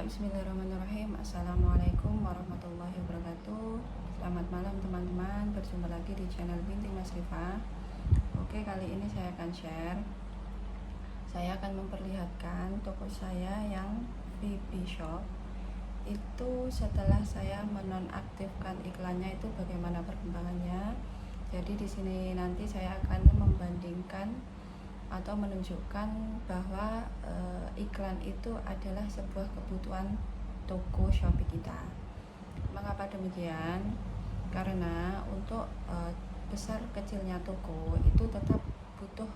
Bismillahirrahmanirrahim. Assalamualaikum warahmatullahi wabarakatuh. Selamat malam teman-teman. Berjumpa lagi di channel Binti Mas Rifa. Oke, kali ini saya akan share. Saya akan memperlihatkan toko saya yang VP Shop. Itu setelah saya menonaktifkan iklannya itu bagaimana perkembangannya. Jadi di sini nanti saya akan membandingkan atau menunjukkan bahwa iklan itu adalah sebuah kebutuhan toko Shopee kita. Mengapa demikian? Karena untuk besar kecilnya toko itu tetap butuh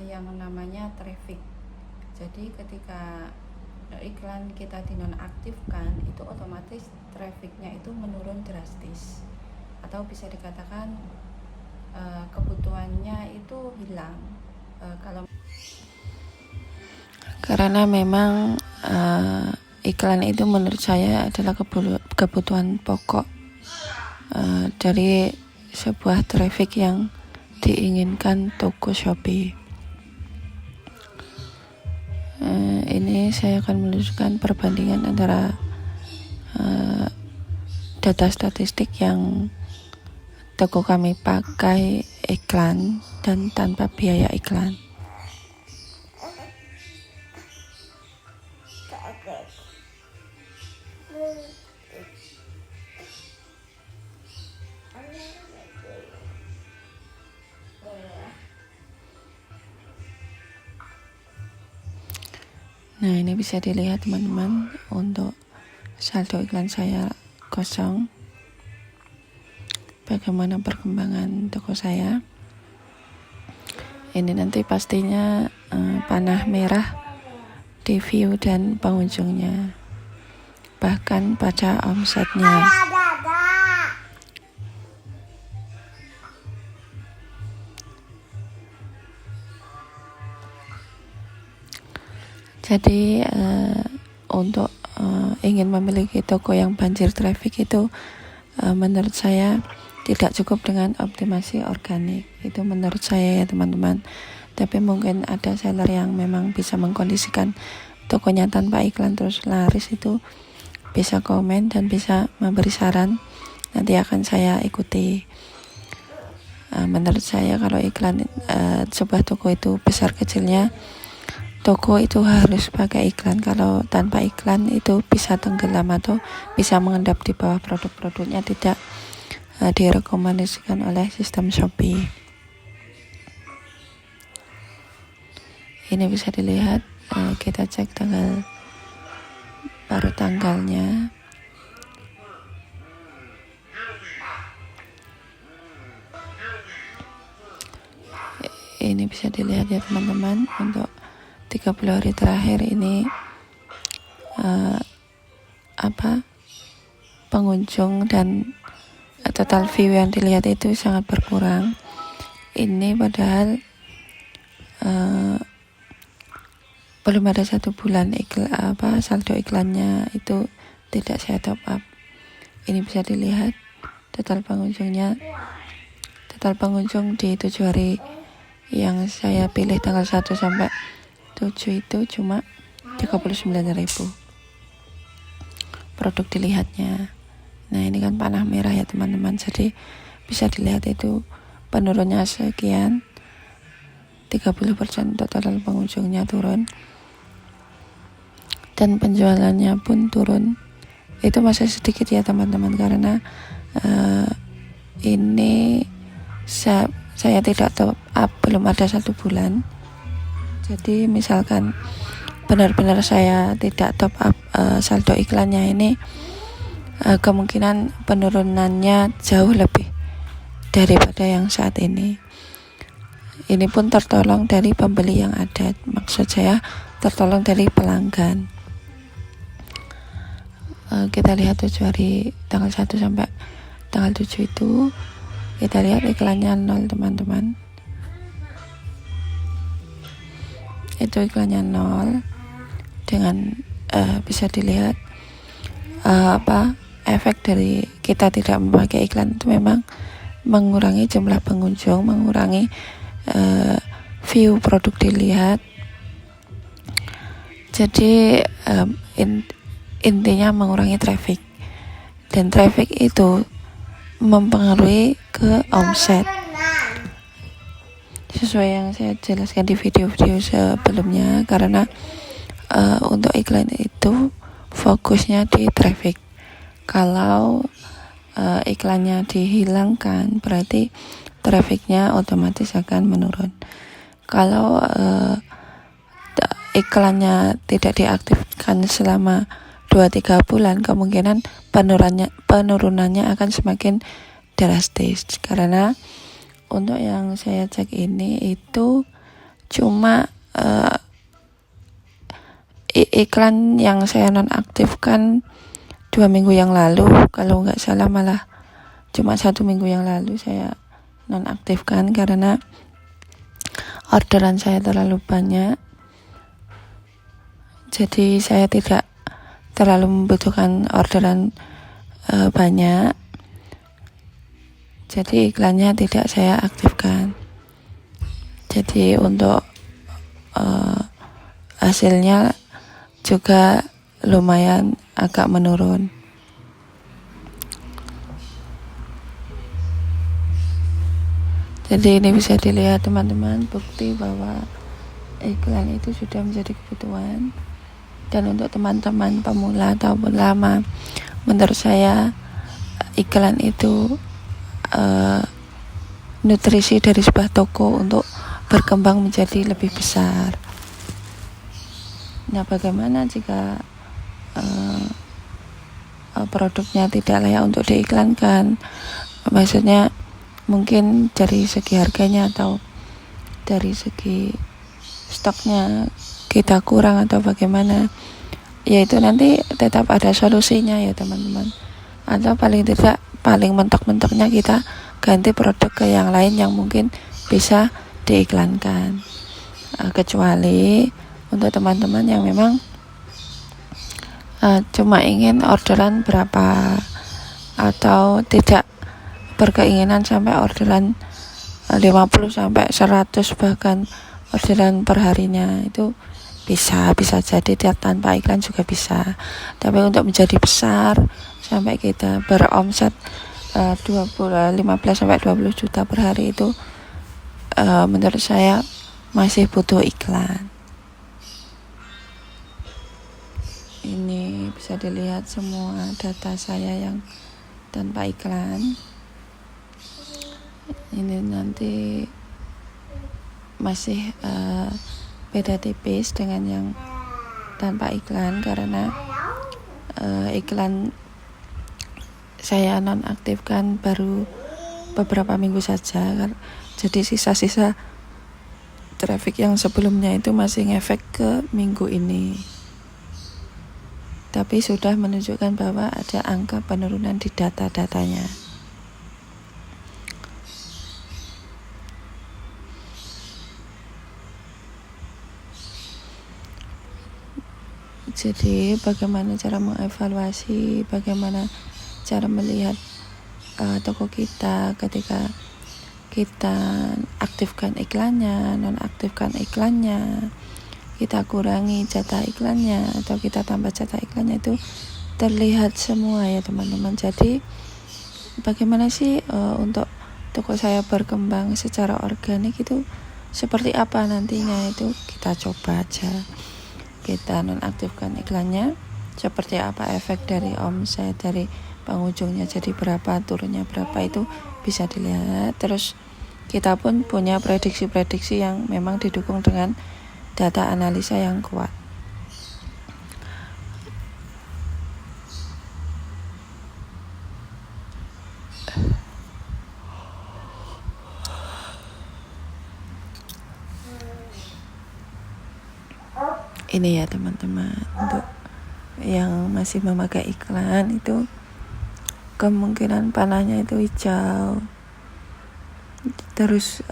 yang namanya traffic. Jadi ketika iklan kita dinonaktifkan, itu otomatis trafficnya itu menurun drastis, atau bisa dikatakan kebutuhannya itu hilang. Karena memang iklan itu menurut saya adalah kebutuhan pokok dari sebuah traffic yang diinginkan toko Shopee. Ini saya akan menunjukkan perbandingan antara data statistik yang toko kami pakai iklan dan tanpa biaya iklan. Nah, ini bisa dilihat teman-teman, untuk saldo iklan saya kosong. Bagaimana perkembangan toko saya? Ini nanti pastinya panah merah di view dan pengunjungnya, bahkan pada omsetnya. Jadi untuk ingin memiliki toko yang banjir traffic itu menurut saya tidak cukup dengan optimasi organik. Itu menurut saya ya teman-teman. Tapi mungkin ada seller yang memang bisa mengkondisikan tokonya tanpa iklan terus laris, itu bisa komen dan bisa memberi saran. Nanti akan saya ikuti. Menurut saya kalau iklan sebuah toko itu besar kecilnya, toko itu harus pakai iklan. Kalau tanpa iklan itu bisa tenggelam atau bisa mengendap di bawah produk-produknya, tidak direkomendasikan oleh sistem Shopee. Ini bisa dilihat, kita cek baru tanggalnya. Ini bisa dilihat ya teman-teman, untuk 30 hari terakhir ini pengunjung dan total view yang dilihat itu sangat berkurang. Ini padahal belum ada 1 bulan saldo iklannya itu tidak saya top up. Ini bisa dilihat total pengunjung di 7 hari yang saya pilih tanggal 1 sampai 7 itu cuma 39.000 produk dilihatnya. Nah, ini kan panah merah ya teman-teman, jadi bisa dilihat itu penurunnya sekian, 30% total pengunjungnya turun dan penjualannya pun turun. Itu masih sedikit ya teman-teman, karena ini saya tidak top up, belum ada 1 bulan. Jadi misalkan benar-benar saya tidak top up saldo iklannya ini, kemungkinan penurunannya jauh lebih daripada yang saat ini. Ini pun tertolong dari pembeli yang ada, maksud saya tertolong dari pelanggan. Kita lihat 7 hari tanggal 1 sampai tanggal 7 itu, kita lihat iklannya 0 teman-teman. Itu iklannya 0, dengan bisa dilihat efek dari kita tidak memakai iklan itu memang mengurangi jumlah pengunjung, mengurangi view produk dilihat. Jadi intinya mengurangi traffic, dan traffic itu mempengaruhi ke omset sesuai yang saya jelaskan di video-video sebelumnya. Karena untuk iklan itu fokusnya di traffic. Kalau iklannya dihilangkan, berarti trafficnya otomatis akan menurun. Kalau iklannya tidak diaktifkan selama 2-3 bulan, kemungkinan penurunannya akan semakin drastis. Karena untuk yang saya cek ini itu cuma iklan yang saya nonaktifkan 2 minggu yang lalu, kalau nggak salah malah cuma 1 minggu yang lalu saya nonaktifkan karena orderan saya terlalu banyak. Jadi saya tidak terlalu membutuhkan orderan banyak. Jadi iklannya tidak saya aktifkan. Jadi untuk hasilnya juga lumayan agak menurun. Jadi ini bisa dilihat teman-teman, bukti bahwa iklan itu sudah menjadi kebutuhan. Dan untuk teman-teman pemula atau lama, menurut saya iklan itu nutrisi dari sebuah toko untuk berkembang menjadi lebih besar. Nah, bagaimana jika produknya tidak layak untuk diiklankan? Maksudnya mungkin dari segi harganya atau dari segi stoknya kita kurang atau bagaimana, yaitu nanti tetap ada solusinya ya teman-teman. Atau paling tidak, paling mentok-mentoknya kita ganti produk ke yang lain yang mungkin bisa diiklankan. Kecuali untuk teman-teman yang memang cuma ingin orderan berapa, atau tidak berkeinginan sampai orderan 50-100 bahkan orderan per harinya, itu bisa jadi tanpa iklan juga bisa. Tapi untuk menjadi besar sampai kita beromset 15-20 juta per hari itu menurut saya masih butuh iklan. Ini bisa dilihat semua data saya yang tanpa iklan. Ini nanti masih beda tipis dengan yang tanpa iklan, karena iklan saya nonaktifkan baru beberapa minggu saja. Jadi sisa-sisa traffic yang sebelumnya itu masih ngefek ke minggu ini. Tapi sudah menunjukkan bahwa ada angka penurunan di data-datanya. Jadi bagaimana cara mengevaluasi, bagaimana cara melihat toko kita ketika kita aktifkan iklannya, nonaktifkan iklannya, kita kurangi jatah iklannya atau kita tambah jatah iklannya, itu terlihat semua ya teman-teman. Jadi bagaimana sih untuk toko saya berkembang secara organik itu seperti apa nantinya, itu kita coba aja. Kita nonaktifkan iklannya, seperti apa efek dari omset, dari pengunjungnya jadi berapa, turunnya berapa, itu bisa dilihat. Terus kita pun punya prediksi-prediksi yang memang didukung dengan data analisa yang kuat. Ini ya teman-teman, untuk yang masih memakai iklan itu kemungkinan panahnya itu hijau, terus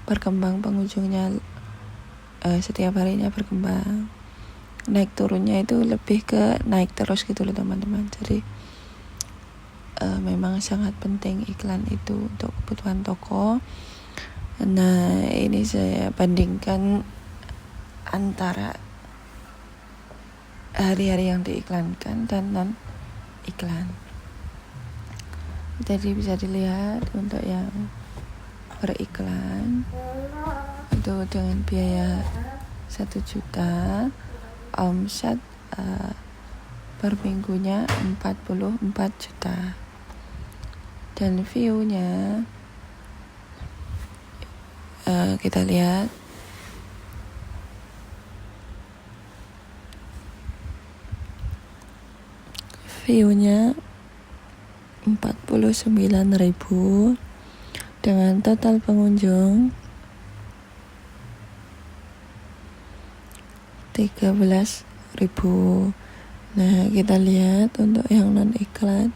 berkembang pengunjungnya setiap harinya berkembang, naik turunnya itu lebih ke naik terus gitu loh teman-teman. Jadi memang sangat penting iklan itu untuk kebutuhan toko. Nah, ini saya bandingkan antara hari-hari yang diiklankan dan non iklan. Jadi bisa dilihat untuk yang beriklan itu dengan biaya 1 juta, omset per minggunya 44 juta, dan view-nya kita lihat view-nya 49.000 dengan total pengunjung 13.000. Nah, kita lihat untuk yang non iklan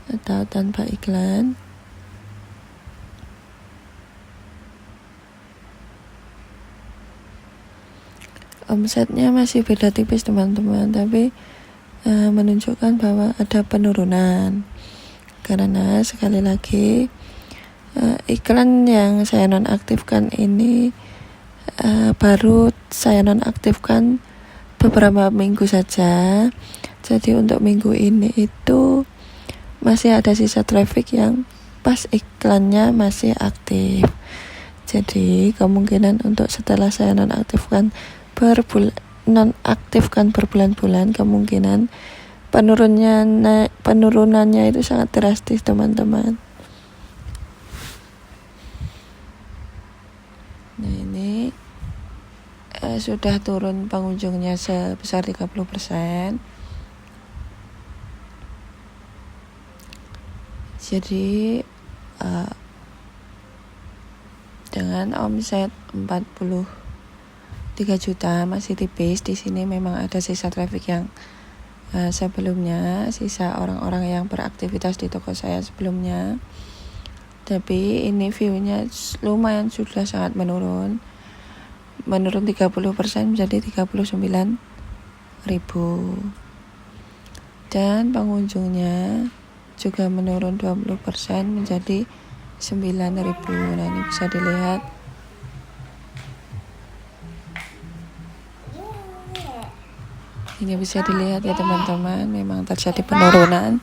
atau tanpa iklan, omsetnya masih beda tipis teman-teman, tapi menunjukkan bahwa ada penurunan karena sekali lagi iklan yang saya nonaktifkan ini baru saya nonaktifkan beberapa minggu saja. Jadi untuk minggu ini itu masih ada sisa traffic yang pas iklannya masih aktif. Jadi kemungkinan untuk setelah saya nonaktifkan berbulan-bulan, kemungkinan penurunannya itu sangat drastis teman-teman. Nah, ini sudah turun pengunjungnya sebesar 30%. Jadi dengan omset 43 juta masih tipis. Di sini memang ada sisa traffic yang sebelumnya, sisa orang-orang yang beraktivitas di toko saya sebelumnya. Tapi ini view-nya lumayan sudah sangat menurun 30% menjadi 39.000, dan pengunjungnya juga menurun 20% menjadi 9.000. Nah, ini bisa dilihat ya teman-teman, memang terjadi penurunan.